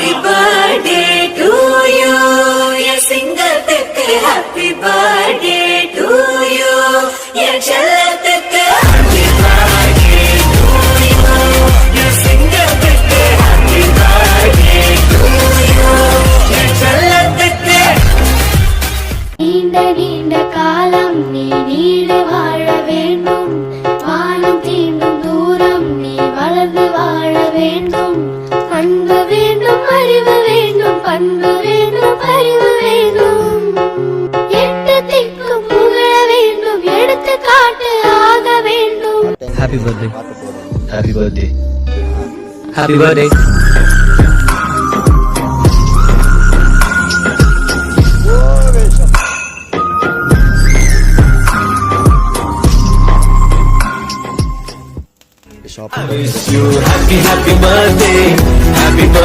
happy birthday to you. Your singathukku happy birthday to you. Your challathukku happy birthday to you. Your singathukku happy birthday to you. Your challathukku நீண்ட நீண்ட காலம் நீ need வாழ வேண்டும். வானம் தீண்டும் தூரம் நீ வளர்ந்து வாழ வேண்டும். அன்பு வேண்டும், அறிவு வேண்டும், பண்பு வேண்டும், அறிவு வேண்டும். எட்டு திக்கும் புகழ வேண்டும், எடுத்து காட்டு ஆக வேண்டும். Happy birthday. Happy birthday. Happy birthday. I wish you happy birthday. Happy birthday.